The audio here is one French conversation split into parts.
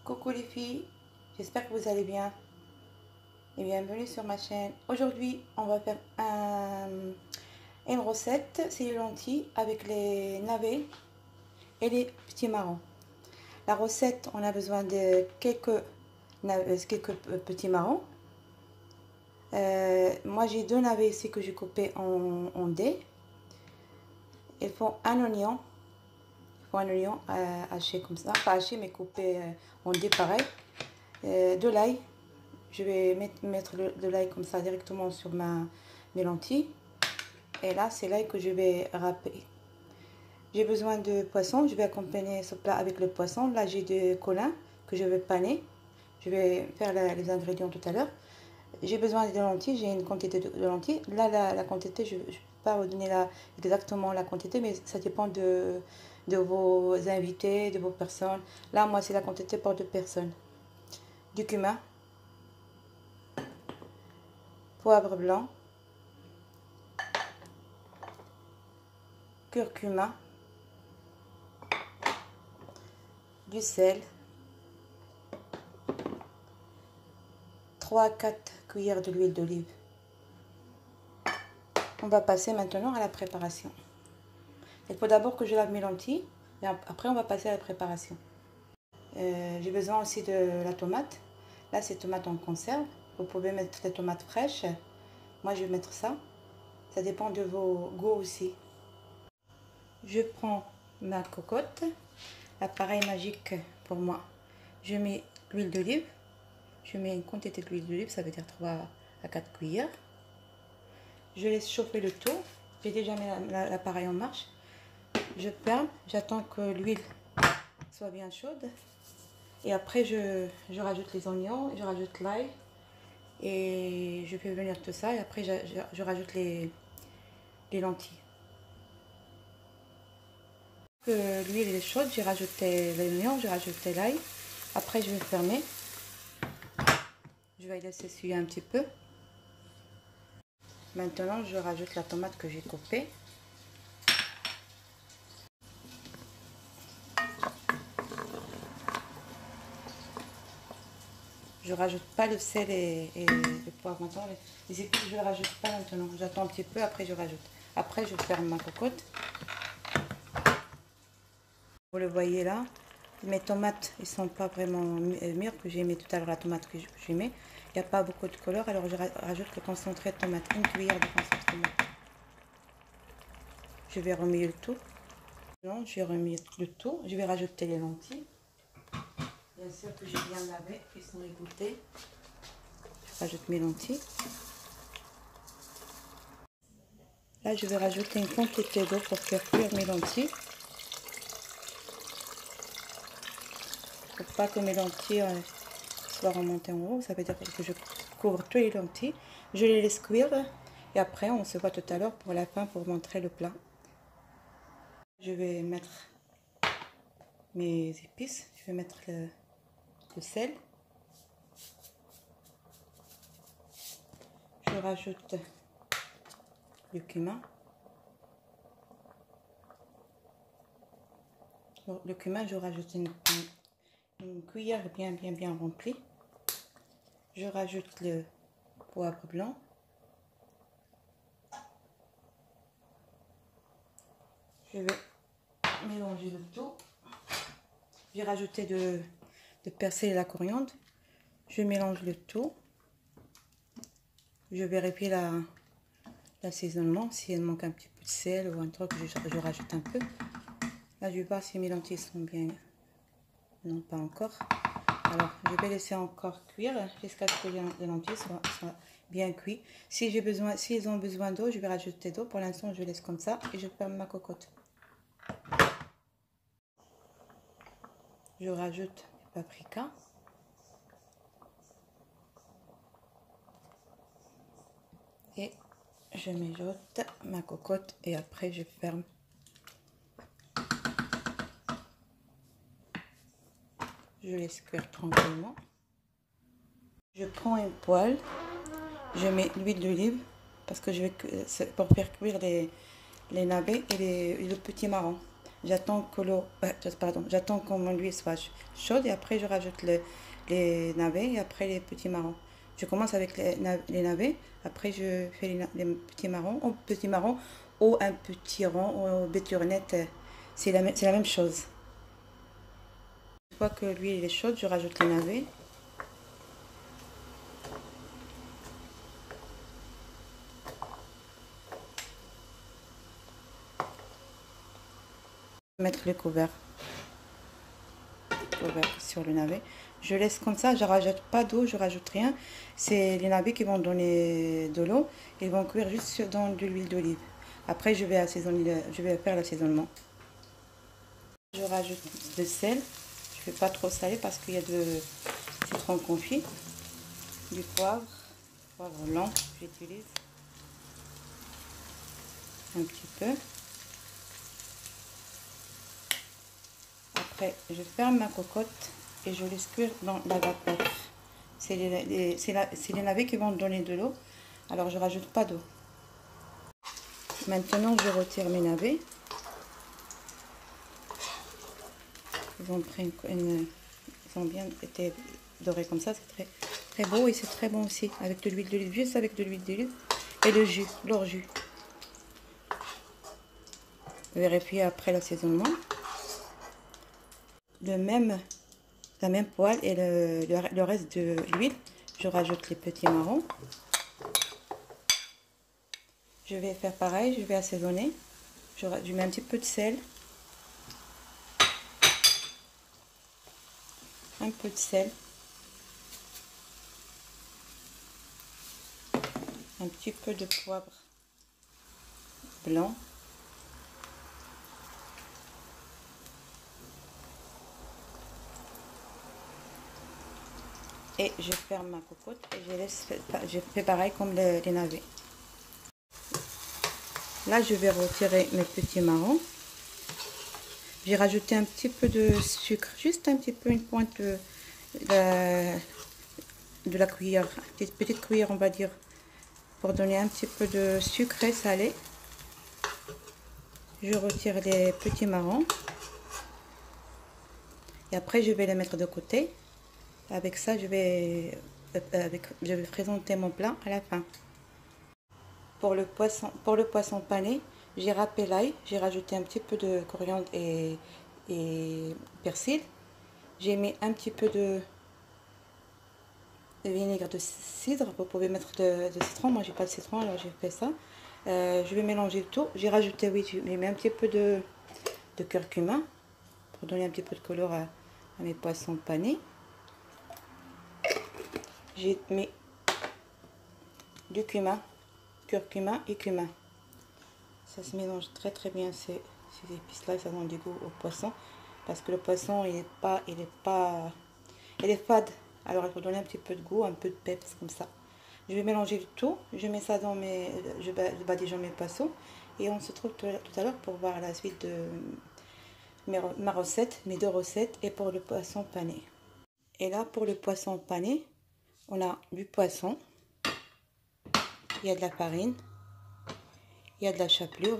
Coucou les filles, j'espère que vous allez bien et bienvenue sur ma chaîne. Aujourd'hui, on va faire une recette, c'est les lentilles avec les navets et les petits marrons. La recette, on a besoin de quelques petits marrons. Moi, j'ai deux navets ici que j'ai coupés en dés. Il faut un oignon. Un oignon haché comme ça, pas haché mais coupé en dés pareil, de l'ail, je vais mettre de l'ail comme ça directement sur mes lentilles, et là c'est l'ail que je vais râper. J'ai besoin de poisson, je vais accompagner ce plat avec le poisson. Là j'ai du colin que je vais paner, je vais faire les ingrédients tout à l'heure. J'ai besoin de lentilles, j'ai une quantité de lentilles. Là la quantité, je ne peux pas vous donner exactement la quantité, mais ça dépend de vos invités, de vos personnes. Là moi c'est la quantité pour 2 personnes. Du cumin, poivre blanc, curcuma, du sel, 3 à 4 cuillères de l'huile d'olive. On va passer maintenant à la préparation. Il faut d'abord que je lave mes lentilles et après on va passer à la préparation. J'ai besoin aussi de la tomate. Là c'est tomate en conserve. Vous pouvez mettre des tomates fraîches. Moi je vais mettre ça. Ça dépend de vos goûts aussi. Je prends ma cocotte, l'appareil magique pour moi. Je mets l'huile d'olive. Je mets une quantité d'huile d'olive, ça veut dire 3 à 4 cuillères. Je laisse chauffer le tout. J'ai déjà mis l'appareil en marche. Je ferme, j'attends que l'huile soit bien chaude. Et après, je rajoute les oignons, je rajoute l'ail. Et je fais venir tout ça. Et après, je rajoute les lentilles. L'huile est chaude, j'ai rajouté l'oignon, j'ai rajouté l'ail. Après, je vais fermer. Je vais laisser suer un petit peu. Maintenant, je rajoute la tomate que j'ai coupée. Je rajoute pas le sel et le poivre maintenant. Les épices, je ne les rajoute pas maintenant. J'attends un petit peu, après je rajoute. Après, je ferme ma cocotte. Vous le voyez là, mes tomates, ils sont pas vraiment mûres, que j'ai mis tout à l'heure la tomate que j'ai mis. Il n'y a pas beaucoup de couleur, alors je rajoute le concentré de tomate, une cuillère de concentré de tomate. Je vais remuer le tout. Non, je vais remuer le tout. Je vais rajouter les lentilles. Bien sûr que j'ai bien lavé, ils sont égouttés. Je rajoute mes lentilles. Là, je vais rajouter une quantité d'eau pour faire cuire mes lentilles. Pour pas que mes lentilles soient remontées en haut. Ça veut dire que je couvre tous les lentilles. Je les laisse cuire. Et après, on se voit tout à l'heure pour la fin pour montrer le plat. Je vais mettre mes épices. Je vais mettre le sel. Je rajoute le cumin. Le cumin, je rajoute une cuillère bien remplie. Je rajoute le poivre blanc. Je vais mélanger le tout. J'ai rajouté de persil et la coriandre. Je mélange le tout. Je vérifie l'assaisonnement. Si il manque un petit peu de sel ou un truc, je rajoute un peu. Là, je vais voir si mes lentilles sont bien. Non, pas encore. Alors, je vais laisser encore cuire jusqu'à ce que les lentilles soient bien cuites. S'ils ont besoin d'eau, je vais rajouter d'eau. Pour l'instant, je laisse comme ça et je ferme ma cocotte. Je rajoute le paprika. Et je mijote ma cocotte et après je ferme. Je laisse cuire tranquillement. Je prends une poêle, je mets l'huile d'olive parce que je vais pour faire cuire les navets et le petit marron. j'attends que l'eau, pardon, j'attends que mon huile soit chaude et après je rajoute les navets et après les petits marrons. Je commence avec les navets, après je fais les petits marrons ou un petit rond ou béturnette, c'est la même chose. Une fois que l'huile est chaude, je rajoute les navets. Mettre le couvert sur le navet. Je laisse comme ça, je rajoute pas d'eau, je rajoute rien. C'est les navets qui vont donner de l'eau. Ils vont cuire juste dans de l'huile d'olive. Après, je vais assaisonner, je vais faire l'assaisonnement. Je rajoute de sel. Je ne fais pas trop salé parce qu'il y a de citron confit, du poivre blanc que j'utilise un petit peu. Après, je ferme ma cocotte et je laisse cuire dans la vapeur. C'est les navets qui vont donner de l'eau, alors je rajoute pas d'eau. Maintenant, je retire mes navets. Ils ont bien été dorés comme ça, c'est très beau et c'est très bon aussi avec de l'huile d'olive, juste avec de l'huile d'olive et le jus, leur jus. Vérifiez après l'assaisonnement. La même poêle et le reste de l'huile, je rajoute les petits marrons. Je vais faire pareil, je vais assaisonner. Je mets un petit peu de sel. Un peu de sel. Un petit peu de poivre blanc. Et je ferme ma cocotte et je fais pareil comme les navets. Là, je vais retirer mes petits marrons. J'ai rajouté un petit peu de sucre, juste un petit peu, une pointe de la cuillère, petite cuillère on va dire, pour donner un petit peu de sucré salé. Je retire les petits marrons et après je vais les mettre de côté. Avec ça, je vais présenter mon plat à la fin. Pour le poisson pané, j'ai râpé l'ail, j'ai rajouté un petit peu de coriandre et persil. J'ai mis un petit peu de vinaigre de cidre. Vous pouvez mettre de citron, moi j'ai pas de citron alors j'ai fait ça. Je vais mélanger le tout. J'ai rajouté, oui, j'ai mis un petit peu de curcuma pour donner un petit peu de couleur à mes poissons panés. J'ai mis du cumin, curcuma et cumin. Ça se mélange très bien ces épices là, ça donne du goût au poisson parce que le poisson il est fade, alors il faut donner un petit peu de goût, un peu de peps comme ça. Je vais mélanger le tout, je mets ça dans je badigeonne mes poissons et on se retrouve tout à l'heure pour voir la suite de ma recette, mes deux recettes et pour le poisson pané. Et là pour le poisson pané, on a du poisson, il y a de la farine, il y a de la chapelure,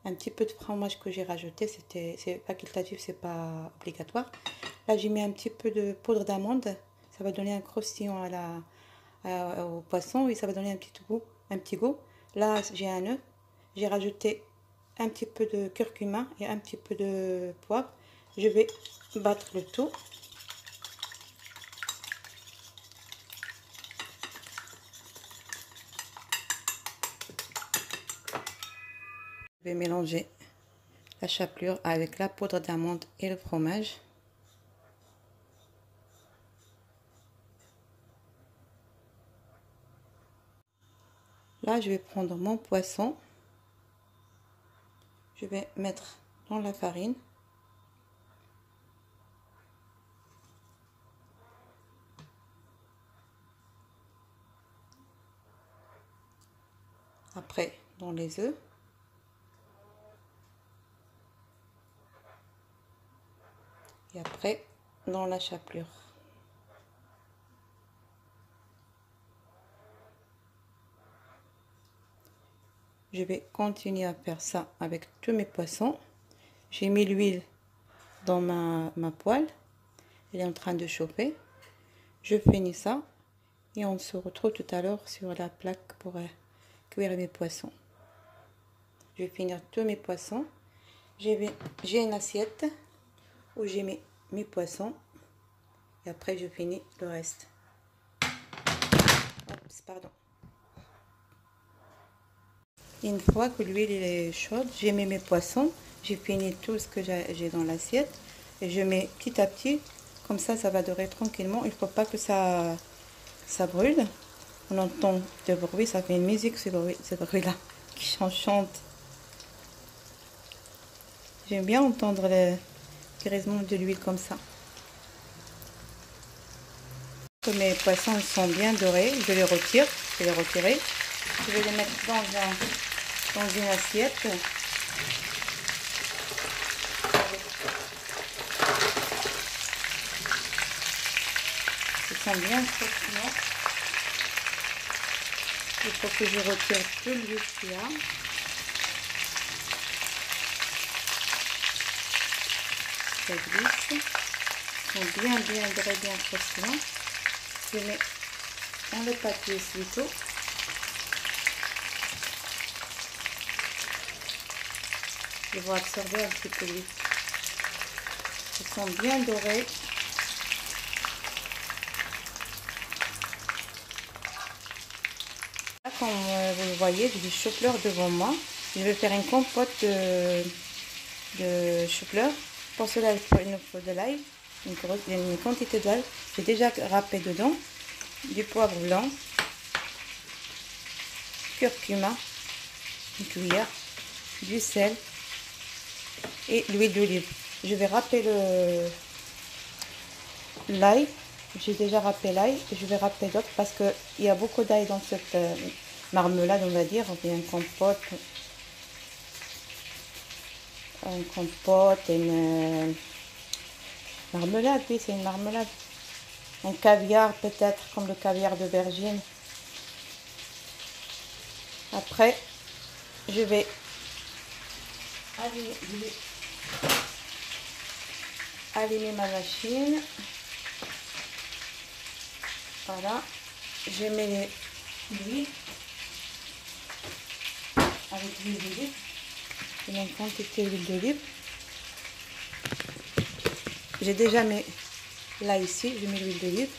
un petit peu de fromage que j'ai rajouté, c'est facultatif, c'est pas obligatoire. Là j'ai mis un petit peu de poudre d'amande, ça va donner un croustillant au poisson et ça va donner un petit goût. Là j'ai un œuf, j'ai rajouté un petit peu de curcuma et un petit peu de poivre. Je vais battre le tout. Je vais mélanger la chapelure avec la poudre d'amande et le fromage. Là, je vais prendre mon poisson. Je vais mettre dans la farine. Après, dans les œufs. Et après, dans la chapelure. Je vais continuer à faire ça avec tous mes poissons. J'ai mis l'huile dans ma poêle. Elle est en train de chauffer. Je finis ça et on se retrouve tout à l'heure sur la plaque pour cuire mes poissons. Je vais finir tous mes poissons. J'ai une assiette où j'ai mis mes poissons et après je finis le reste. Oups, pardon. Une fois que l'huile est chaude, j'ai mis mes poissons. J'ai fini tout ce que j'ai dans l'assiette et je mets petit à petit. Comme ça va dorer tranquillement. Il ne faut pas que ça brûle. On entend du bruit, ça fait une musique ce bruit-là qui chante. J'aime bien entendre le grisement de l'huile comme ça. Que mes poissons sont bien dorés, je les retire. Je vais les retirer. Je vais les mettre dans une assiette. Ils sont bien croustillants. Il faut que je retire tout l'huile qu'il y a. Ça glisse. Ils sont bien dorés, bien croustillants. Je mets dans le papier essuie-tout. Ils vont absorber un petit peu l'huile. Ils sont bien dorés. Là, comme vous le voyez, j'ai du chou-fleur devant moi. Je vais faire une compote de chou-fleur. Pour cela, il nous faut de l'ail, une quantité d'ail. J'ai déjà râpé dedans du poivre blanc, curcuma, une cuillère, du sel et l'huile d'olive. Je vais râper l'ail. J'ai déjà râpé l'ail et je vais râper d'autres parce qu'il y a beaucoup d'ail dans cette marmelade, on va dire, ou bien une compote, une marmelade, oui, c'est une marmelade. Un caviar peut-être, comme le caviar de Virgin. Après, je vais allumer ma machine. Voilà, je mets l'huile avec l'huile d'olive. J'ai une quantité d'huile d'olive. J'ai déjà mis là ici, je mets l'huile d'olive.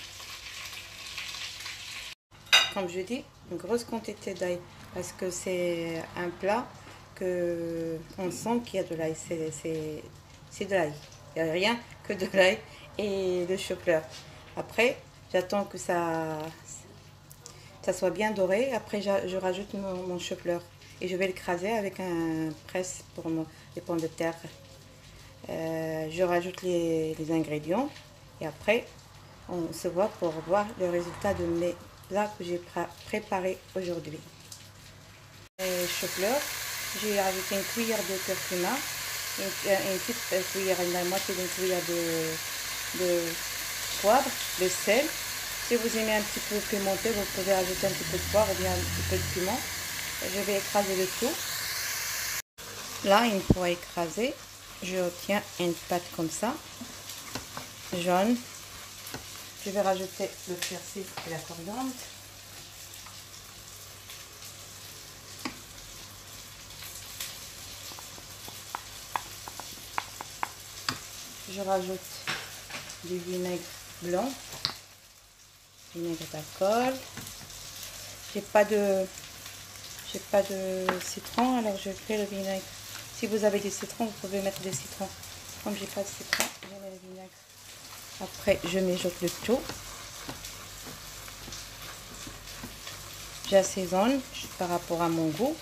Comme je dis, une grosse quantité d'ail parce que c'est un plat que on sent qu'il y a de l'ail. C'est de l'ail. Il n'y a rien que de l'ail et de chou-fleur. Après, j'attends que ça soit bien doré. Après, je rajoute mon chou-fleur et je vais l'écraser avec un presse pour les pommes de terre. Je rajoute les ingrédients et après, on se voit pour voir le résultat de mes plats que j'ai préparé aujourd'hui. Chou-fleur, j'ai rajouté une cuillère de curcuma, une petite cuillère, la moitié d'une cuillère de poivre, de sel. Si vous aimez un petit peu pimenté, vous pouvez ajouter un petit peu de poivre ou bien un petit peu de piment. Je vais écraser le tout. Là, une fois écrasé, je obtiens une pâte comme ça, jaune. Je vais rajouter le persil et la coriandre. Je rajoute du vinaigre blanc, vinaigre d'alcool. J'ai pas de citron, alors je fais le vinaigre. Si vous avez du citron, vous pouvez mettre du citron. Comme j'ai pas de citron, je mets le vinaigre. Après, je mijote le tout. J'assaisonne par rapport à mon goût.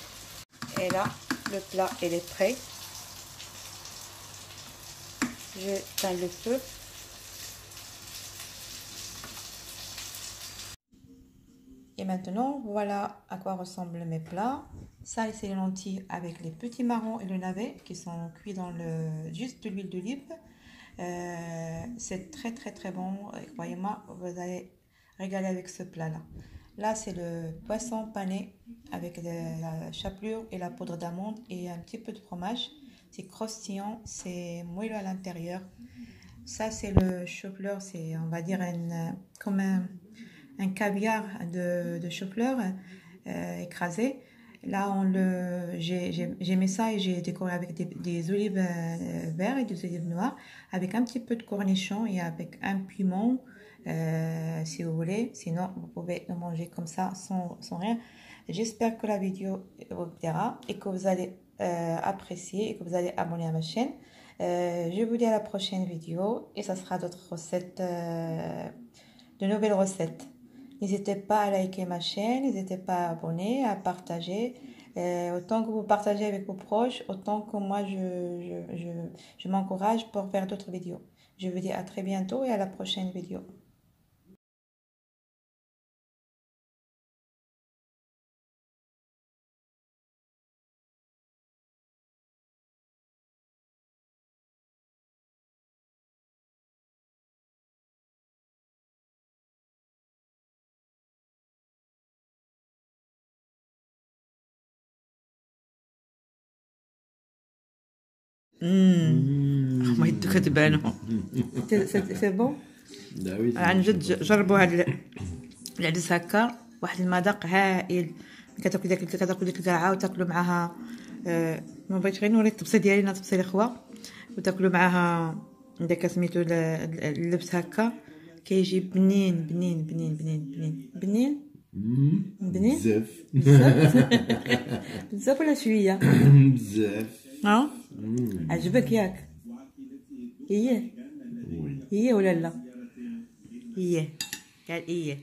Et là, le plat il est prêt. J'éteins le feu. Et maintenant, voilà à quoi ressemblent mes plats. Ça, c'est les lentilles avec les petits marrons et le navet qui sont cuits dans juste de l'huile d'olive. C'est très bon. Croyez-moi, vous allez régaler avec ce plat-là. Là, c'est le poisson pané avec la chapelure et la poudre d'amande et un petit peu de fromage. c'est croustillant, c'est moelleux à l'intérieur. Ça, c'est le chou-fleur, c'est, on va dire, comme un caviar de chou-fleur écrasé. Là, j'ai mis ça et j'ai décoré avec des olives vertes et des olives noires, avec un petit peu de cornichon et avec un piment, si vous voulez. Sinon, vous pouvez le manger comme ça, sans rien. J'espère que la vidéo vous plaira et que vous allez apprécier et que vous allez abonner à ma chaîne. Je vous dis à la prochaine vidéo et ça sera d'autres recettes, de nouvelles recettes. N'hésitez pas à liker ma chaîne, n'hésitez pas à abonner, à partager. Autant que vous partagez avec vos proches, autant que moi je m'encourage pour faire d'autres vidéos. Je vous dis à très bientôt et à la prochaine vidéo. ما يدك تبانو C'est bon. عن جد جربوا هاد العدس هكا، واحد المذاق هائل. كتاكل ديك الكاعه وتاكلوا معاها ما بغيتش غير نوري الطبسه ديالي، انا طبسه الاخوه، وتاكلوا معاها داك سميتو اللبس هكا، كيجي بنين بنين بنين بنين بنين بنين بنين بزاف بزاف ولا شويه بزاف. عجبك ياك؟ هي ولا لا؟ هي قال